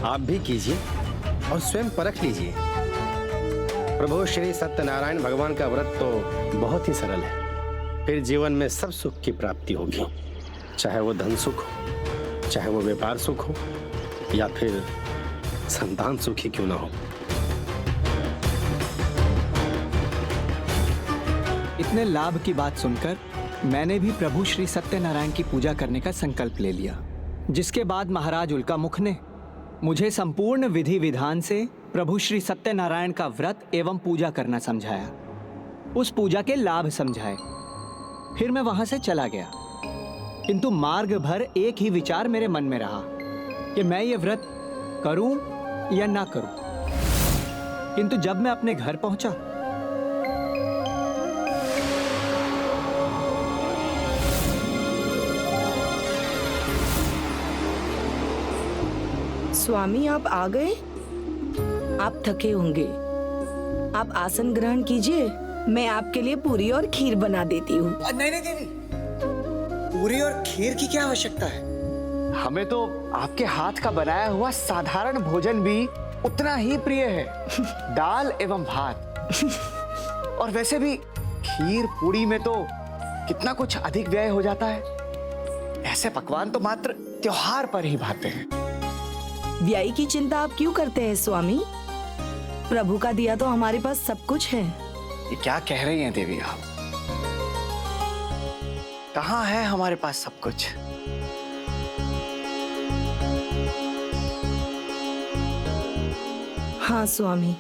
आप भी कीजिए और स्वयं परख लीजिए। प्रभु श्री सत्यनारायण भगवान का व्रत तो बहुत ही सरल है, फिर जीवन में सब सुख की प्राप्ति होगी, चाहे वो धन सुख हो, चाहे वो व्यापार सुख हो, या फिर संतान सुख ही क्यों ना हो। इतने लाभ की बात सुनकर मैंने भी प्रभु श्री सत्यनारायण की पूजा करने का संकल्प ले लिया, जिसके बाद महाराज उल्का मुख ने मुझे संपूर्ण विधि विधान से प्रभु श्री सत्यनारायण का व्रत एवं पूजा करना समझाया, उस पूजा के लाभ समझाए। फिर मैं वहां से चला गया, किंतु मार्ग भर एक ही विचार मेरे मन में रहा कि मैं ये व्रत करूं या ना करूं। किंतु जब मैं अपने घर पहुंचा स्वामी, आप आ गए? आप थके होंगे, आप आसन ग्रहण कीजिए, मैं आपके लिए पूरी और खीर बना देती हूँ। नहीं नहीं देवी, पूरी और खीर की क्या आवश्यकता है? हमें तो आपके हाथ का बनाया हुआ साधारण भोजन भी उतना ही प्रिय है, दाल एवं भात। और वैसे भी खीर पूरी में तो कितना कुछ अधिक व्यय हो जाता है। ऐसे पकवान तो मात्र त्योहार पर ही भाते हैं। व्यय की चिंता आप क्यों करते हैं स्वामी? प्रभु का दिया तो हमारे पास सब कुछ है। ये क्या कह रही हैं देवी आप? कहाँ है हमारे पास सब कुछ? हाँ स्वामी,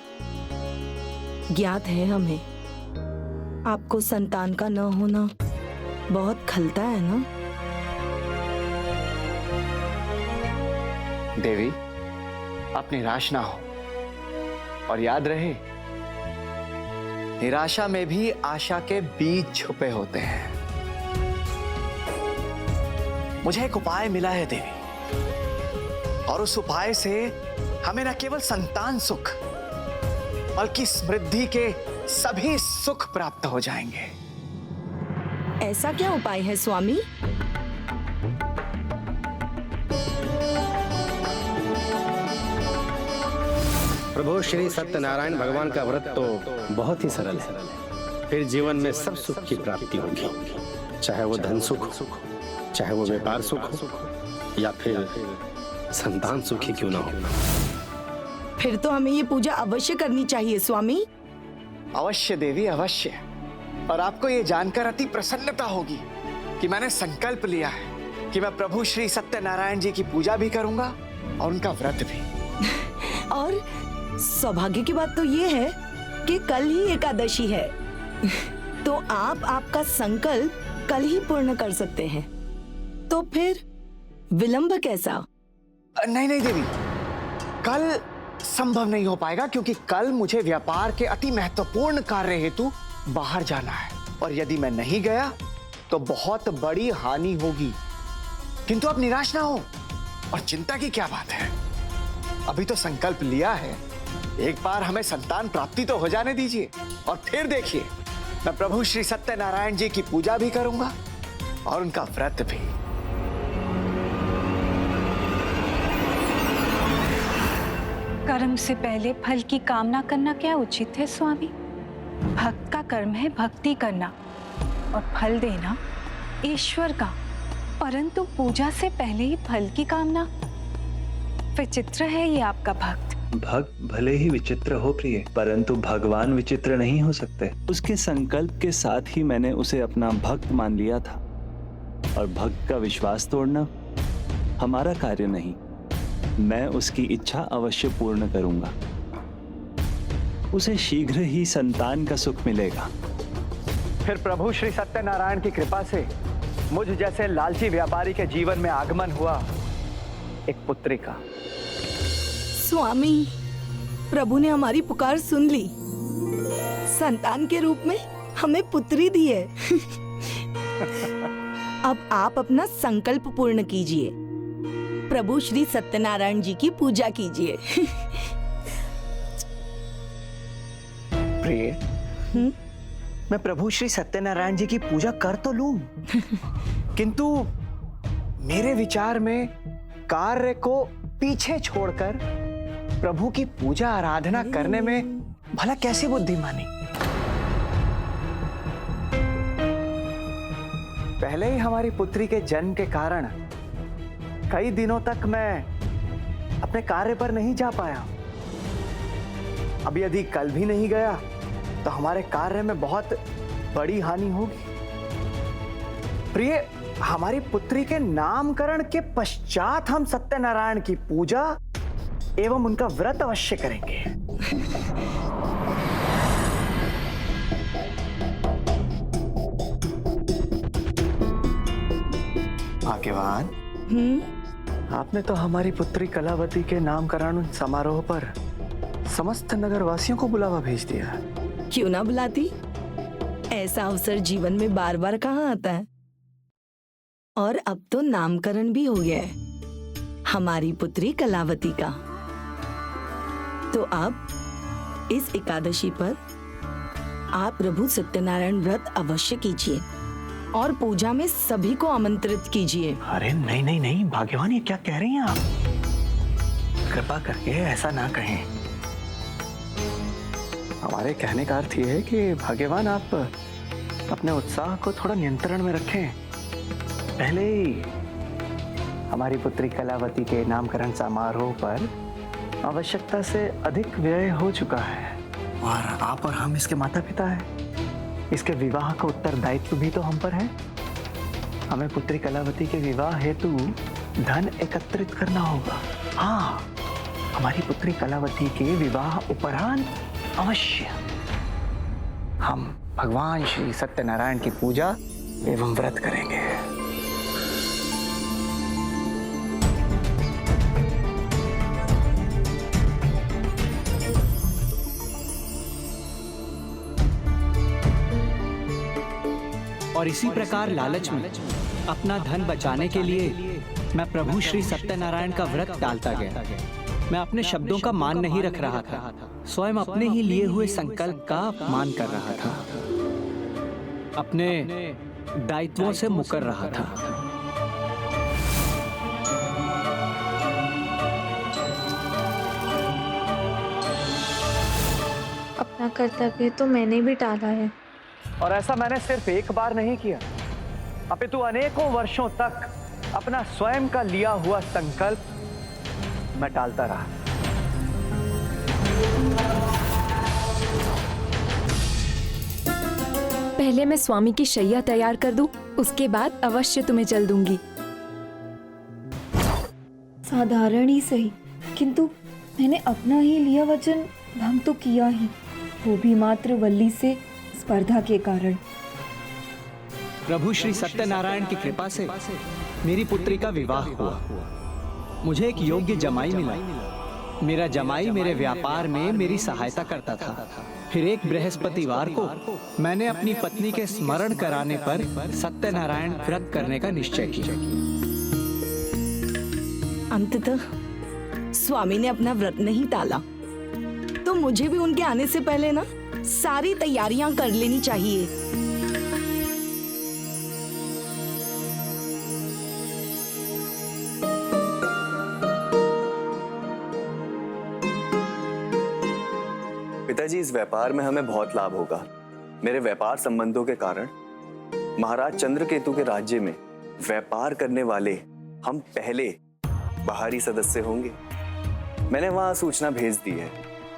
ज्ञात है हमें, आपको संतान का न होना बहुत खलता है ना? देवी, आप निराश ना हो, और याद रहे, निराशा में भी आशा के बीज छुपे होते हैं। मुझे एक उपाय मिला है देवी, और उस उपाय से हमें न केवल संतान सुख बल्कि समृद्धि के सभी सुख प्राप्त हो जाएंगे। ऐसा क्या उपाय है स्वामी? प्रभु श्री सत्यनारायण भगवान का व्रत तो बहुत ही सरल है। फिर जीवन में सब सुख की प्राप्ति होगी, चाहे वो धन सुख हो, चाहे वो व्यापार सुख हो, या फिर संतान सुख ही क्यों ना हो। फिर तो हमें ये पूजा अवश्य करनी चाहिए स्वामी। अवश्य देवी, अवश्य। और आपको ये जानकर अति प्रसन्नता होगी कि मैंने संकल्प लिया है कि मैं प्रभु श्री सत्यनारायण जी की पूजा भी करूंगा और उनका व्रत भी। और सौभाग्य की बात तो ये है कि कल ही एकादशी है, तो आप आपका संकल्प कल ही पूर्ण कर सकते हैं। तो फिर विलंब कैसा? नहीं नहीं देवी, कल संभव नहीं हो पाएगा क्योंकि कल मुझे व्यापार के अति महत्वपूर्ण कार्य हेतु बाहर जाना है, और यदि मैं नहीं गया तो बहुत बड़ी हानि होगी। किंतु आप निराश ना हो, और चिंता की क्या बात है, अभी तो संकल्प लिया है। एक बार हमें संतान प्राप्ति तो हो जाने दीजिए, और फिर देखिए मैं प्रभु श्री सत्यनारायण जी की पूजा भी करूंगा और उनका व्रत भी। कर्म से पहले फल की कामना करना क्या उचित है स्वामी? भक्त का कर्म है भक्ति करना और फल देना ईश्वर का, परंतु पूजा से पहले ही फल की कामना, विचित्र है ये आपका भक्त। भक्त भले ही विचित्र हो प्रिय, परंतु भगवान विचित्र नहीं हो सकते। उसके संकल्प के साथ ही मैंने उसे अपना भक्त मान लिया था, और भक्त का विश्वास तोड़ना हमारा कार्य नहीं। मैं उसकी इच्छा अवश्य पूर्ण करूंगा। उसे शीघ्र ही संतान का सुख मिलेगा। फिर प्रभु श्री सत्यनारायण की कृपा से मुझ जैसे लालची व्यापारी के जीवन में आगमन हुआ एक पुत्री का। स्वामी, प्रभु ने हमारी पुकार सुन ली, संतान के रूप में हमें पुत्री दी है। अब आप अपना संकल्प पूर्ण कीजिए, प्रभु श्री सत्यनारायण जी की पूजा कीजिए। प्रिय, मैं प्रभु श्री सत्यनारायण जी की पूजा कर तो लूं, किंतु मेरे विचार में कार्य को पीछे छोड़कर प्रभु की पूजा आराधना करने में भला कैसी बुद्धिमानी। पहले ही हमारी पुत्री के जन्म के कारण कई दिनों तक मैं अपने कार्य पर नहीं जा पाया। अब यदि कल भी नहीं गया तो हमारे कार्य में बहुत बड़ी हानि होगी। प्रिय, हमारी पुत्री के नामकरण के पश्चात हम सत्यनारायण की पूजा एवं उनका व्रत अवश्य करेंगे। भाग्यवान, आपने तो हमारी पुत्री कलावती के नामकरण समारोह पर समस्त नगर वासियों को बुलावा भेज दिया। क्यों ना बुलाती, ऐसा अवसर जीवन में बार बार कहाँ आता है। और अब तो नामकरण भी हो गया है हमारी पुत्री कलावती का। तो अब इस एकादशी पर आप प्रभु सत्यनारायण व्रत अवश्य कीजिए और पूजा में सभी को आमंत्रित कीजिए। अरे नहीं नहीं नहीं भाग्यवान, ये क्या कह रही हैं आप? कृपा करके ऐसा ना कहें। हमारे कहने का अर्थ ये है कि भाग्यवान आप अपने उत्साह को थोड़ा नियंत्रण में रखें। पहले ही हमारी पुत्री कलावती के नामकरण समारोह पर आवश्यकता से अधिक व्यय हो चुका है, और आप और हम इसके माता पिता हैं। इसके विवाह का उत्तरदायित्व भी तो हम पर है। हमें पुत्री कलावती के विवाह हेतु धन एकत्रित करना होगा। हाँ, हमारी पुत्री कलावती के विवाह उपरांत अवश्य हम भगवान श्री सत्यनारायण की पूजा एवं व्रत करेंगे। और इसी प्रकार लालच में अपना धन बचाने के लिए मैं प्रभु श्री सत्यनारायण का व्रत टालता गया। मैं अपने शब्दों का मान नहीं रख रहा था, स्वयं अपने ही लिए हुए संकल्प का अपमान कर रहा था, अपने दायित्वों से मुकर रहा था। अपना कर्तव्य तो मैंने भी टाला है। और ऐसा मैंने सिर्फ एक बार नहीं किया, अपितु अनेकों वर्षों तक अपना स्वयं का लिया हुआ संकल्प मैं टालता रहा। पहले मैं स्वामी की शैया तैयार कर दूं, उसके बाद अवश्य तुम्हें जल दूंगी। साधारण ही सही, किंतु मैंने अपना ही लिया वचन भंग तो किया ही, वो भी मात्र वल्ली से स्पर्धा के कारण। प्रभु श्री सत्यनारायण की कृपा से मेरी पुत्री का विवाह हुआ। मुझे एक योग्य जमाई मिला। मेरा जमाई मेरे व्यापार में मेरी सहायता करता था। फिर एक बृहस्पतिवार को मैंने अपनी पत्नी के स्मरण कराने पर सत्यनारायण व्रत करने का निश्चय किया। अंततः स्वामी ने अपना व्रत नहीं टाला, तो मुझे भी उनके आने से पहले ना सारी तैयारियां कर लेनी चाहिए। पिताजी, इस व्यापार में हमें बहुत लाभ होगा। मेरे व्यापार संबंधों के कारण महाराज चंद्रकेतु के राज्य में व्यापार करने वाले हम पहले बाहरी सदस्य होंगे। मैंने वहां सूचना भेज दी है,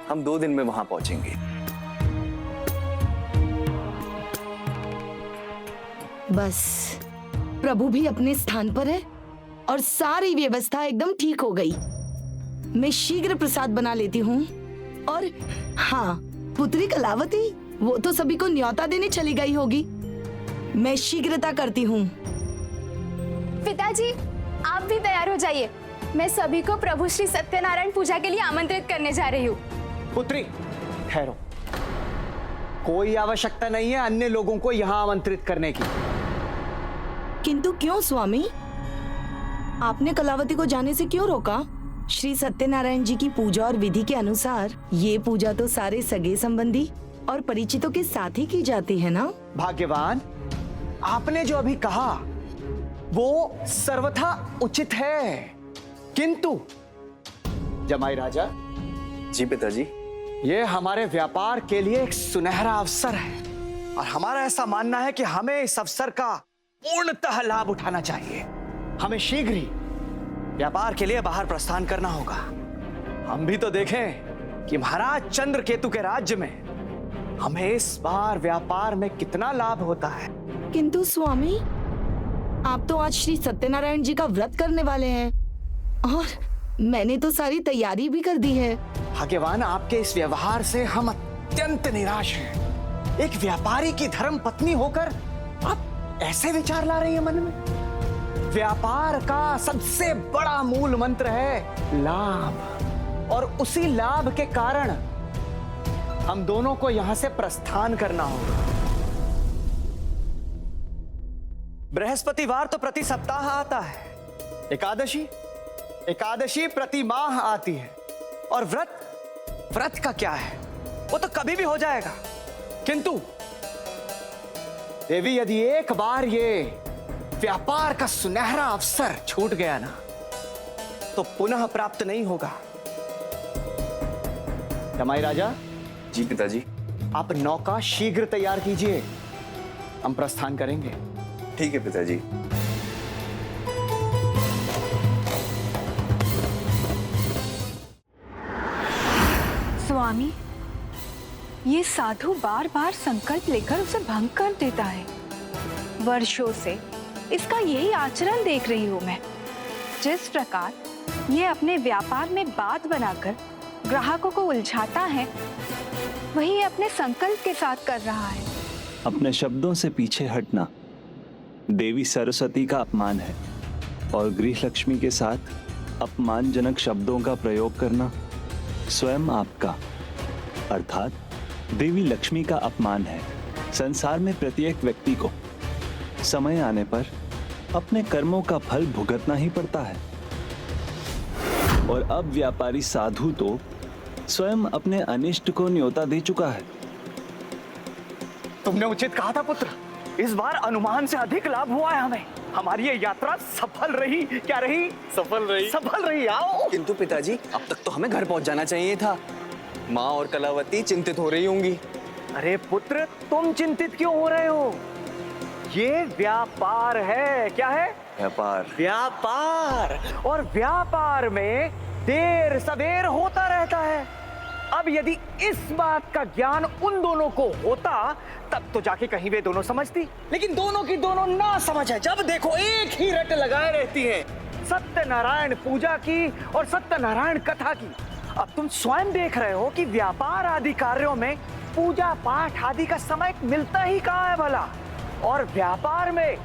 हम 2 दिन में वहां पहुंचेंगे। बस प्रभु भी अपने स्थान पर है और सारी व्यवस्था एकदम ठीक हो गई। मैं शीघ्र प्रसाद बना लेती हूँ। और हाँ, पुत्री कलावती वो तो सभी को न्योता देने चली गई होगी। मैं शीघ्रता करती हूँ। पिताजी, आप भी तैयार हो जाइए। मैं सभी को प्रभु श्री सत्यनारायण पूजा के लिए आमंत्रित करने जा रही हूँ। पुत्री, ठहरो। कोई आवश्यकता नहीं है अन्य लोगों को यहाँ आमंत्रित करने की। किंतु क्यों स्वामी? आपने कलावती को जाने से क्यों रोका? श्री सत्यनारायण जी की पूजा और विधि के अनुसार ये पूजा तो सारे सगे संबंधी और परिचितों के साथ ही की जाती है ना? भाग्यवान, आपने जो अभी कहा वो सर्वथा उचित है, किंतु जमाई राजा। जी पिताजी। ये हमारे व्यापार के लिए एक सुनहरा अवसर है और हमारा ऐसा मानना है कि हमें इस अवसर का पूर्णतः लाभ उठाना चाहिए। हमें शीघ्र ही व्यापार के लिए बाहर प्रस्थान करना होगा। हम भी तो देखें कि महाराज चंद्रकेतु के राज्य में हमें इस बार व्यापार में कितना लाभ होता है। किंतु स्वामी, आप तो आज श्री सत्यनारायण जी का व्रत करने वाले हैं और मैंने तो सारी तैयारी भी कर दी है। भाग्यवान, आपके इस व्यवहार से हम अत्यंत निराश हैं। एक व्यापारी की धर्म पत्नी होकर आप ऐसे विचार ला रही हैं मन में। व्यापार का सबसे बड़ा मूल मंत्र है लाभ, और उसी लाभ के कारण हम दोनों को यहां से प्रस्थान करना होगा। बृहस्पतिवार तो प्रति सप्ताह आता है, एकादशी प्रति माह आती है, और व्रत का क्या है, वो तो कभी भी हो जाएगा। किंतु देवी, यदि एक बार ये व्यापार का सुनहरा अवसर छूट गया ना, तो पुनः प्राप्त नहीं होगा। जमाई राजा। जी पिताजी। आप नौका शीघ्र तैयार कीजिए, हम प्रस्थान करेंगे। ठीक है पिताजी। स्वामी, ये साधु बार बार संकल्प लेकर उसे भंग कर देता है। वर्षों से इसका यही आचरण देख रही हूँ मैं। जिस प्रकार ये अपने व्यापार में बात बनाकर ग्राहकों को उलझाता है, वही अपने संकल्प के साथ कर रहा है। अपने शब्दों से पीछे हटना देवी सरस्वती का अपमान है, और गृह लक्ष्मी के साथ अपमानजनक शब्दों का प्रयोग करना स्वयं आपका अर्थात देवी लक्ष्मी का अपमान है। संसार में प्रत्येक व्यक्ति को समय आने पर अपने कर्मों का फल भुगतना ही पड़ता है, और अब व्यापारी साधु तो स्वयं अपने अनिष्ट को न्योता दे चुका है। तुमने उचित कहा था पुत्र, इस बार अनुमान से अधिक लाभ हुआ है हमें। हमारी ये यात्रा सफल रही। क्या रही? सफल रही। आओ। किंतु पिताजी, अब तक तो हमें घर पहुंच जाना चाहिए था। माँ और कलावती चिंतित हो रही होंगी। अरे पुत्र, तुम चिंतित क्यों हो रहे हो? ये व्यापार है। क्या है? व्यापार। व्यापार। और व्यापार में देर सवेर होता रहता है। अब यदि इस बात का ज्ञान उन दोनों को होता तब तो जाके कहीं वे दोनों समझती, लेकिन दोनों की दोनों ना समझ है। जब देखो एक ही रट लगाए रहती है, सत्यनारायण पूजा की और सत्यनारायण कथा की। अब तुम स्वयं देख रहे हो कि व्यापार आदि कार्यों में पूजा पाठ आदि का समय मिलता ही कहाँ है भला। और व्यापार में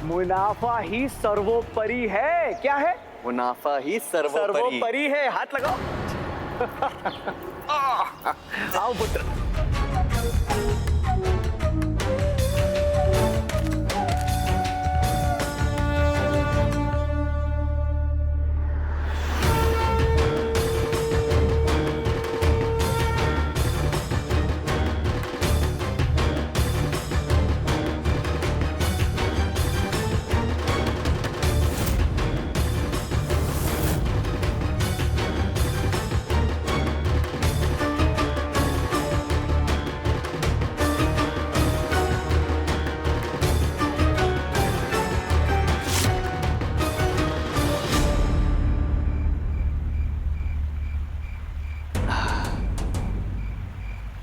मुनाफा ही सर्वोपरि है। क्या है? मुनाफा ही सर्वोपरि है। हाथ लगाओ। आओ पुत्र।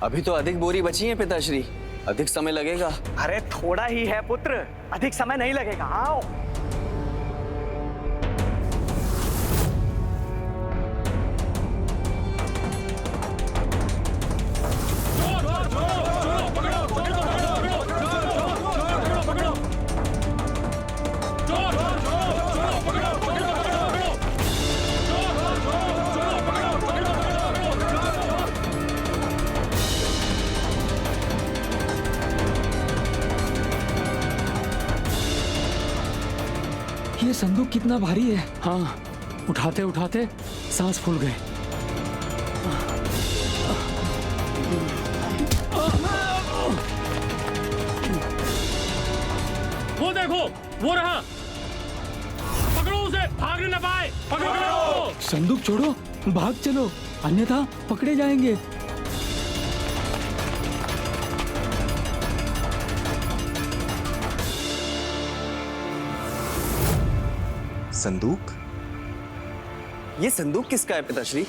अभी तो अधिक बोरी बची है पिताश्री, अधिक समय लगेगा। अरे थोड़ा ही है पुत्र, अधिक समय नहीं लगेगा। आओ। ये संदूक कितना भारी है। हाँ, उठाते उठाते सांस फूल गए। वो देखो, वो रहा। पकड़ो उसे, भागने न पाए। पकड़ो। संदूक छोड़ो, भाग चलो, अन्यथा पकड़े जाएंगे। संदूक? ये संदूक किसका है पिताश्री?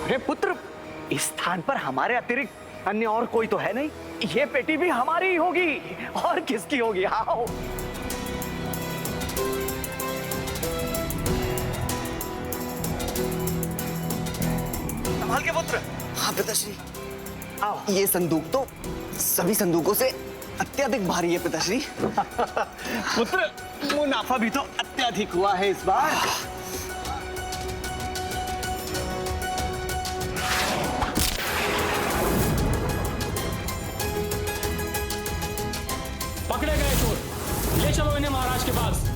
अरे पुत्र, इस स्थान पर हमारे अतिरिक्त अन्य और कोई तो है नहीं। ये पेटी भी हमारी ही होगी, और किसकी होगी? आओ। संभाल के पुत्र। हाँ पिताश्री। आओ। ये संदूक तो सभी संदूकों से अत्यधिक भारी है पिताश्री। पुत्र, मुनाफा भी तो अत्यधिक हुआ है इस बार। पकड़े गए चोर, ले चलो इन्हें महाराज के पास।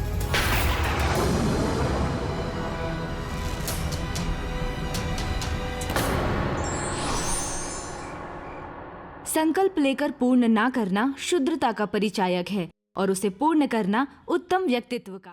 संकल्प लेकर पूर्ण ना करना शुद्रता का परिचायक है और उसे पूर्ण करना उत्तम व्यक्तित्व का।